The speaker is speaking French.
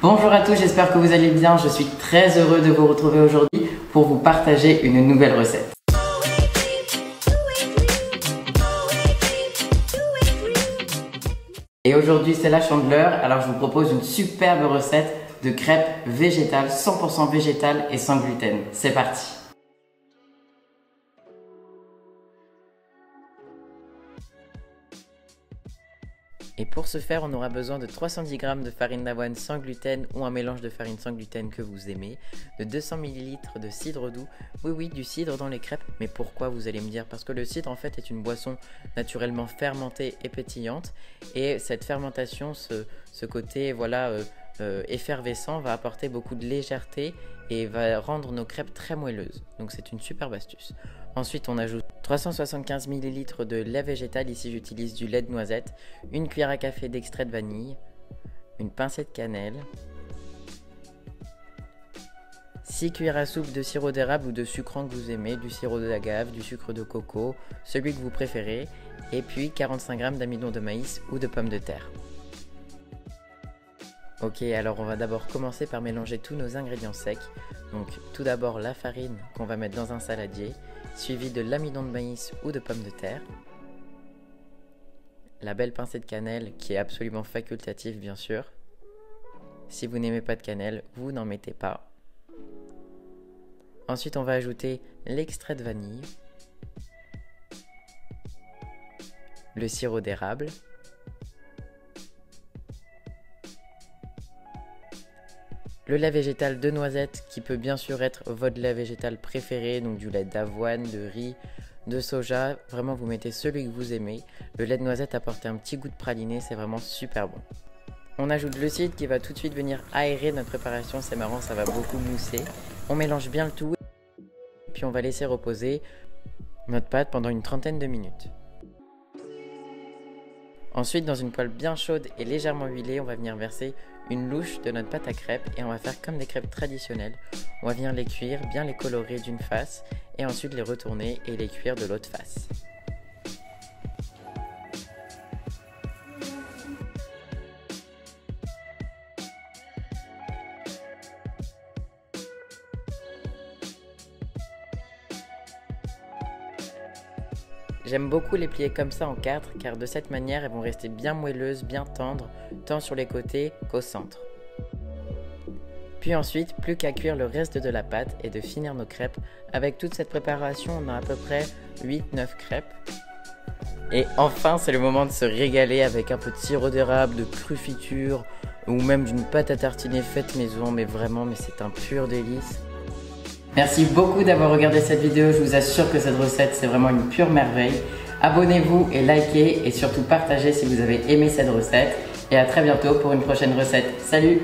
Bonjour à tous, j'espère que vous allez bien. Je suis très heureux de vous retrouver aujourd'hui pour vous partager une nouvelle recette. Et aujourd'hui c'est la Chandeleur, alors je vous propose une superbe recette de crêpes végétales, 100% végétales et sans gluten. C'est parti! Et pour ce faire, on aura besoin de 310 g de farine d'avoine sans gluten ou un mélange de farine sans gluten que vous aimez, de 200 ml de cidre doux, oui du cidre dans les crêpes, mais pourquoi vous allez me dire? Parce que le cidre en fait est une boisson naturellement fermentée et pétillante, et cette fermentation, ce côté effervescent va apporter beaucoup de légèreté et va rendre nos crêpes très moelleuses, donc c'est une superbe astuce. Ensuite, on ajoute 375 ml de lait végétal, ici j'utilise du lait de noisette, une cuillère à café d'extrait de vanille, une pincée de cannelle, 6 cuillères à soupe de sirop d'érable ou de sucrant que vous aimez, du sirop d'agave, du sucre de coco, celui que vous préférez, et puis 45 g d'amidon de maïs ou de pommes de terre. Ok, alors on va d'abord commencer par mélanger tous nos ingrédients secs. Donc tout d'abord la farine qu'on va mettre dans un saladier, suivi de l'amidon de maïs ou de pommes de terre, la belle pincée de cannelle qui est absolument facultative bien sûr. Si vous n'aimez pas de cannelle, vous n'en mettez pas. Ensuite on va ajouter l'extrait de vanille, le sirop d'érable, le lait végétal de noisette qui peut bien sûr être votre lait végétal préféré, donc du lait d'avoine, de riz, de soja, vraiment vous mettez celui que vous aimez. Le lait de noisette apporte un petit goût de praliné, c'est vraiment super bon. On ajoute le cidre qui va tout de suite venir aérer notre préparation, c'est marrant, ça va beaucoup mousser. On mélange bien le tout, puis on va laisser reposer notre pâte pendant une trentaine de minutes. Ensuite, dans une poêle bien chaude et légèrement huilée, on va venir verser une louche de notre pâte à crêpes et on va faire comme des crêpes traditionnelles. On va venir les cuire, bien les colorer d'une face et ensuite les retourner et les cuire de l'autre face. J'aime beaucoup les plier comme ça en 4 car de cette manière elles vont rester bien moelleuses, bien tendres, tant sur les côtés qu'au centre. Puis ensuite, plus qu'à cuire le reste de la pâte et de finir nos crêpes. Avec toute cette préparation, on a à peu près 8-9 crêpes. Et enfin, c'est le moment de se régaler avec un peu de sirop d'érable, de confiture ou même d'une pâte à tartiner faite maison, mais c'est un pur délice. Merci beaucoup d'avoir regardé cette vidéo, je vous assure que cette recette c'est vraiment une pure merveille. Abonnez-vous et likez et surtout partagez si vous avez aimé cette recette. Et à très bientôt pour une prochaine recette. Salut!